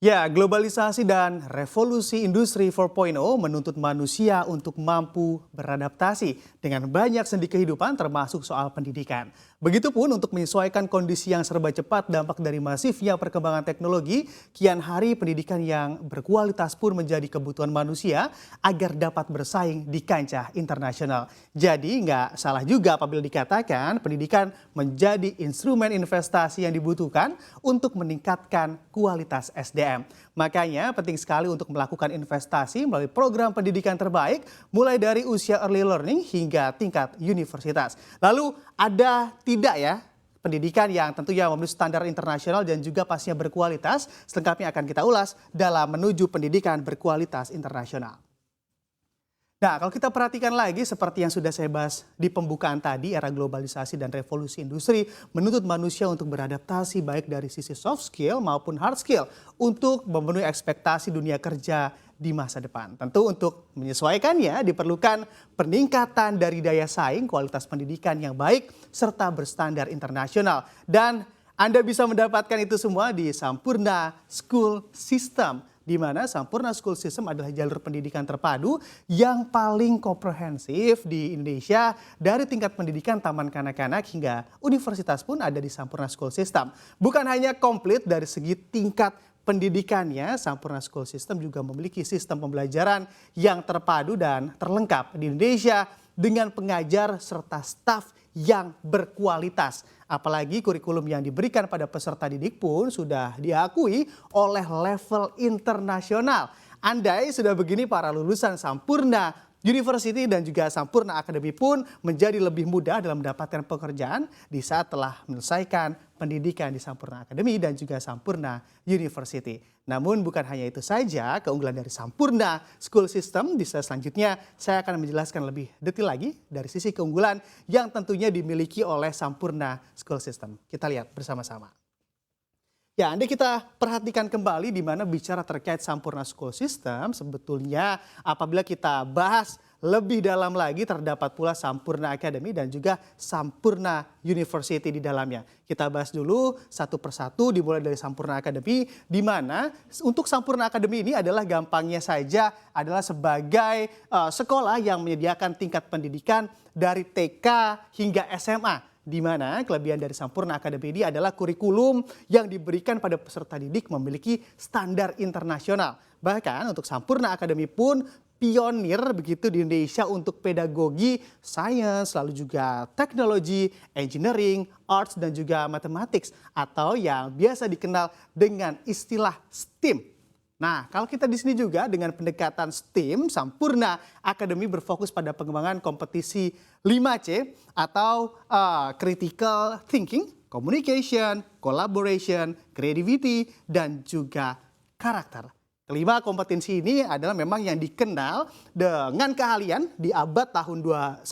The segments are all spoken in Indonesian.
Ya, globalisasi dan revolusi industri 4.0 menuntut manusia untuk mampu beradaptasi dengan banyak sendi kehidupan termasuk soal pendidikan. Begitupun untuk menyesuaikan kondisi yang serba cepat dampak dari masifnya perkembangan teknologi, kian hari pendidikan yang berkualitas pun menjadi kebutuhan manusia agar dapat bersaing di kancah internasional. Jadi nggak salah juga apabila dikatakan pendidikan menjadi instrumen investasi yang dibutuhkan untuk meningkatkan kualitas SDM. Makanya penting sekali untuk melakukan investasi melalui program pendidikan terbaik mulai dari usia early learning hingga tingkat universitas. Lalu ada tidak ya pendidikan yang tentunya memenuhi standar internasional dan juga pastinya berkualitas? Selengkapnya akan kita ulas dalam menuju pendidikan berkualitas internasional. Nah, kalau kita perhatikan lagi seperti yang sudah saya bahas di pembukaan tadi, era globalisasi dan revolusi industri menuntut manusia untuk beradaptasi baik dari sisi soft skill maupun hard skill untuk memenuhi ekspektasi dunia kerja di masa depan. Tentu untuk menyesuaikannya diperlukan peningkatan dari daya saing, kualitas pendidikan yang baik, serta berstandar internasional. Dan Anda bisa mendapatkan itu semua di Sampurna School System, di mana Sampurna School System adalah jalur pendidikan terpadu yang paling komprehensif di Indonesia dari tingkat pendidikan taman kanak-kanak hingga universitas pun ada di Sampurna School System. Bukan hanya komplit dari segi tingkat pendidikannya, Sampurna School System juga memiliki sistem pembelajaran yang terpadu dan terlengkap di Indonesia dengan pengajar serta staf yang berkualitas. Apalagi kurikulum yang diberikan pada peserta didik pun sudah diakui oleh level internasional. Andai sudah begini, para lulusan Sampurna University dan juga Sampurna Academy pun menjadi lebih mudah dalam mendapatkan pekerjaan di saat telah menyelesaikan pendidikan di Sampurna Academy dan juga Sampurna University. Namun bukan hanya itu saja keunggulan dari Sampurna School System. Di slide selanjutnya saya akan menjelaskan lebih detail lagi dari sisi keunggulan yang tentunya dimiliki oleh Sampurna School System. Kita lihat bersama-sama. Ya, andai kita perhatikan kembali di mana bicara terkait Sampurna School System, sebetulnya apabila kita bahas lebih dalam lagi terdapat pula Sampurna Academy dan juga Sampurna University di dalamnya. Kita bahas dulu satu persatu dimulai dari Sampurna Academy, di mana untuk Sampurna Academy ini adalah gampangnya saja adalah sebagai sekolah yang menyediakan tingkat pendidikan dari TK hingga SMA. Di mana kelebihan dari Sampurna Academy ini adalah kurikulum yang diberikan pada peserta didik memiliki standar internasional. Bahkan untuk Sampurna Academy pun pionir begitu di Indonesia untuk pedagogi, sains, lalu juga teknologi, engineering, arts, dan juga mathematics atau yang biasa dikenal dengan istilah STEAM. Nah, kalau kita di sini juga dengan pendekatan STEAM, Sampurna Academy berfokus pada pengembangan kompetisi 5C atau critical thinking, communication, collaboration, creativity, dan juga karakter. Kelima kompetensi ini adalah memang yang dikenal dengan keahlian di abad tahun 21.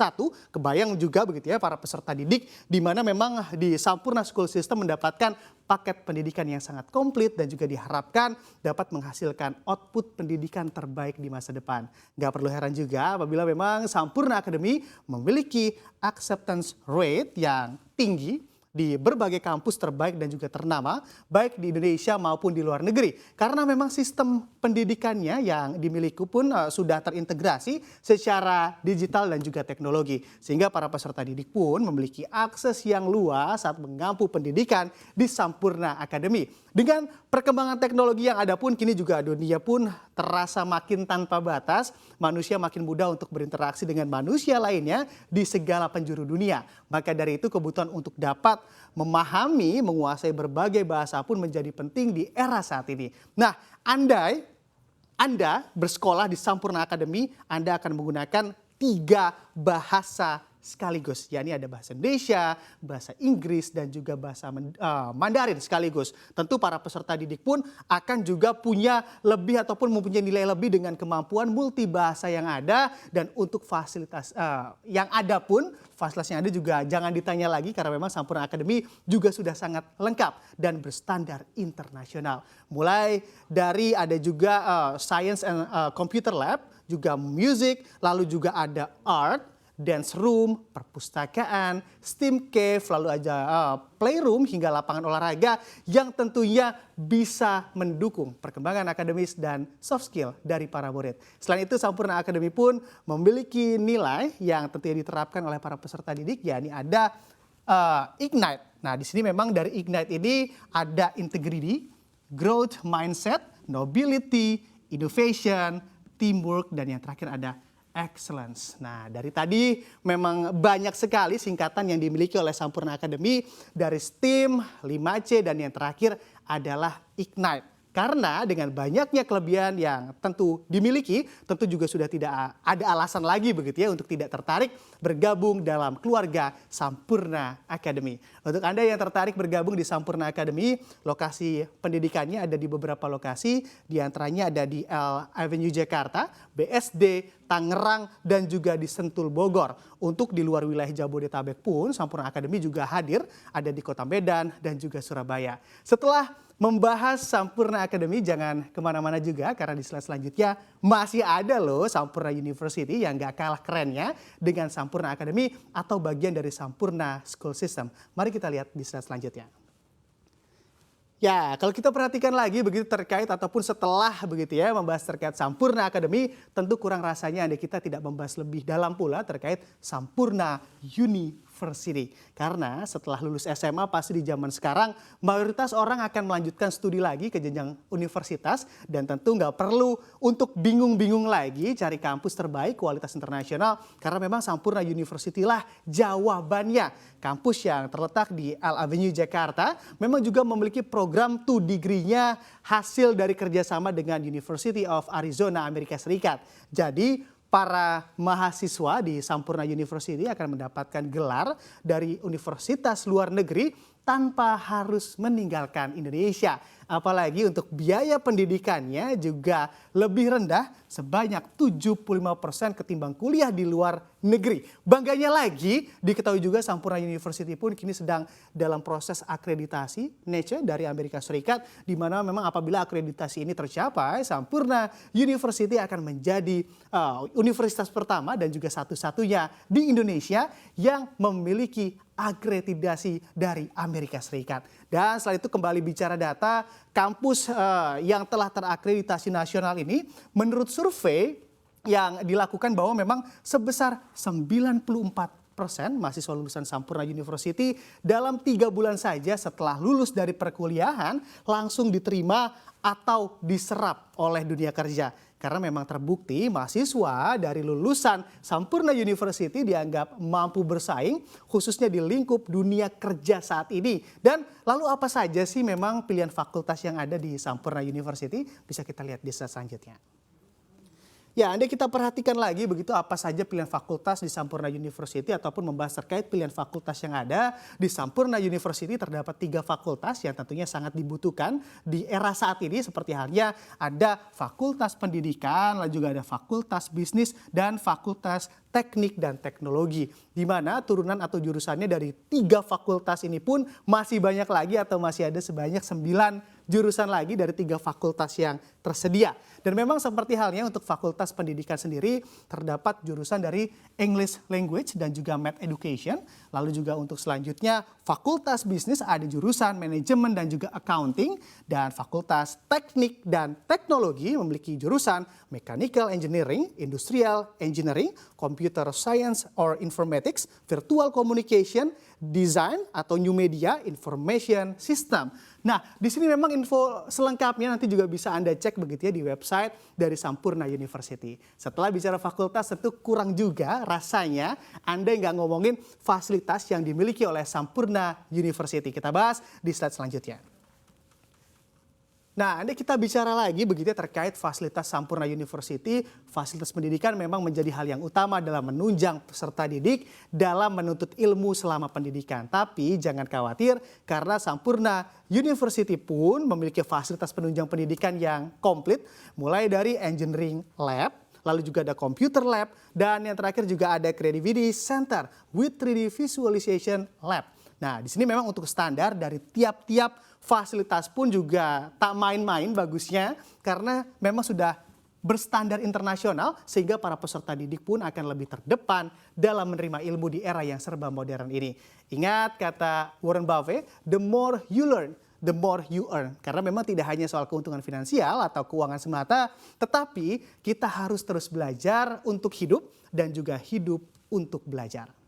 Kebayang juga begitu ya para peserta didik di mana memang di Sampurna School System mendapatkan paket pendidikan yang sangat komplit dan juga diharapkan dapat menghasilkan output pendidikan terbaik di masa depan. Gak perlu heran juga apabila memang Sampurna Academy memiliki acceptance rate yang tinggi di berbagai kampus terbaik dan juga ternama, baik di Indonesia maupun di luar negeri. Karena memang sistem pendidikannya yang dimiliki pun sudah terintegrasi secara digital dan juga teknologi. Sehingga para peserta didik pun memiliki akses yang luas saat mengampu pendidikan di Sampurna Academy. Dengan perkembangan teknologi yang ada pun, kini juga dunia pun terasa makin tanpa batas. Manusia makin mudah untuk berinteraksi dengan manusia lainnya di segala penjuru dunia. Maka dari itu kebutuhan untuk dapat memahami, menguasai berbagai bahasa pun menjadi penting di era saat ini. Nah, andai Anda bersekolah di Sampurna Academy, Anda akan menggunakan 3 bahasa sekaligus, yakni ada bahasa Indonesia, bahasa Inggris, dan juga bahasa Mandarin sekaligus. Tentu para peserta didik pun akan juga punya lebih ataupun mempunyai nilai lebih dengan kemampuan multibahasa yang ada. Dan untuk fasilitas yang ada pun, fasilitas yang ada juga jangan ditanya lagi karena memang Sampurna Academy juga sudah sangat lengkap dan berstandar internasional. Mulai dari ada juga Science and Computer Lab, juga music, lalu juga ada art, dance room, perpustakaan, STEAM cave, lalu aja playroom hingga lapangan olahraga yang tentunya bisa mendukung perkembangan akademis dan soft skill dari para murid. Selain itu, Sampurna Academy pun memiliki nilai yang tentunya diterapkan oleh para peserta didik, yakni ada Ignite. Nah, di sini memang dari Ignite ini ada integrity, growth mindset, nobility, innovation, teamwork, dan yang terakhir ada excellence. Nah, dari tadi memang banyak sekali singkatan yang dimiliki oleh Sampurna Academy, dari STEAM, 5C, dan yang terakhir adalah Ignite. Karena dengan banyaknya kelebihan yang tentu dimiliki, tentu juga sudah tidak ada alasan lagi begitu ya untuk tidak tertarik bergabung dalam keluarga Sampurna Academy. Untuk Anda yang tertarik bergabung di Sampurna Academy, lokasi pendidikannya ada di beberapa lokasi, di antaranya ada di L Avenue Jakarta, BSD, Tangerang, dan juga di Sentul Bogor. Untuk di luar wilayah Jabodetabek pun, Sampurna Academy juga hadir, ada di Kota Medan dan juga Surabaya. Setelah membahas Sampurna Academy, jangan kemana-mana juga karena di slide selanjutnya masih ada loh Sampurna University yang gak kalah kerennya dengan Sampurna Academy atau bagian dari Sampurna School System. Mari kita lihat di slide selanjutnya. Ya, kalau kita perhatikan lagi begitu terkait ataupun setelah begitu ya membahas terkait Sampurna Academy, tentu kurang rasanya Anda kita tidak membahas lebih dalam pula terkait Sampurna University. Karena setelah lulus SMA pasti di zaman sekarang mayoritas orang akan melanjutkan studi lagi ke jenjang universitas dan tentu nggak perlu untuk bingung-bingung lagi cari kampus terbaik kualitas internasional karena memang Sampurna University lah jawabannya. Kampus yang terletak di L Avenue Jakarta memang juga memiliki program 2 degree-nya hasil dari kerjasama dengan University of Arizona Amerika Serikat. Jadi para mahasiswa di Sampurna University akan mendapatkan gelar dari universitas luar negeri tanpa harus meninggalkan Indonesia. Apalagi untuk biaya pendidikannya juga lebih rendah sebanyak 75% ketimbang kuliah di luar negeri. Bangganya lagi diketahui juga Sampurna University pun kini sedang dalam proses akreditasi NACE dari Amerika Serikat, di mana memang apabila akreditasi ini tercapai, Sampurna University akan menjadi universitas pertama dan juga satu-satunya di Indonesia yang memiliki akreditasi dari Amerika Serikat. Dan setelah itu kembali bicara data, kampus yang telah terakreditasi nasional ini menurut survei yang dilakukan bahwa memang sebesar 94% mahasiswa lulusan Sampurna University dalam 3 bulan saja setelah lulus dari perkuliahan langsung diterima atau diserap oleh dunia kerja. Karena memang terbukti mahasiswa dari lulusan Sampurna University dianggap mampu bersaing khususnya di lingkup dunia kerja saat ini. Dan lalu apa saja sih memang pilihan fakultas yang ada di Sampurna University? Bisa kita lihat di slide selanjutnya. Ya, Anda kita perhatikan lagi begitu apa saja pilihan fakultas di Sampurna University ataupun membahas terkait pilihan fakultas yang ada di Sampurna University. Terdapat 3 fakultas yang tentunya sangat dibutuhkan di era saat ini seperti halnya ada Fakultas Pendidikan, lalu juga ada Fakultas Bisnis dan Fakultas Teknik dan Teknologi. Di mana turunan atau jurusannya dari 3 fakultas ini pun masih banyak lagi atau masih ada sebanyak 9 jurusan lagi dari 3 fakultas yang tersedia. Dan memang seperti halnya untuk Fakultas Pendidikan sendiri terdapat jurusan dari English Language dan juga Math Education. Lalu juga untuk selanjutnya Fakultas Bisnis ada jurusan Manajemen dan juga Accounting. Dan Fakultas Teknik dan Teknologi memiliki jurusan Mechanical Engineering, Industrial Engineering, Computer Science or Informatics, Virtual Communication, Design atau New Media, Information System. Nah, di sini memang info selengkapnya nanti juga bisa Anda cek begitu ya di website dari Sampurna University. Setelah bicara fakultas tentu kurang juga rasanya Anda nggak ngomongin fasilitas yang dimiliki oleh Sampurna University. Kita bahas di slide selanjutnya. Nah, Anda kita bicara lagi begitu terkait fasilitas Sampurna University. Fasilitas pendidikan memang menjadi hal yang utama dalam menunjang peserta didik dalam menuntut ilmu selama pendidikan. Tapi jangan khawatir karena Sampurna University pun memiliki fasilitas penunjang pendidikan yang komplit. Mulai dari Engineering Lab, lalu juga ada Computer Lab, dan yang terakhir juga ada Creativity Center with 3D Visualization Lab. Nah, di sini memang untuk standar dari tiap-tiap fasilitas pun juga tak main-main bagusnya karena memang sudah berstandar internasional sehingga para peserta didik pun akan lebih terdepan dalam menerima ilmu di era yang serba modern ini. Ingat kata Warren Buffett, the more you learn, the more you earn. Karena memang tidak hanya soal keuntungan finansial atau keuangan semata, tetapi kita harus terus belajar untuk hidup dan juga hidup untuk belajar.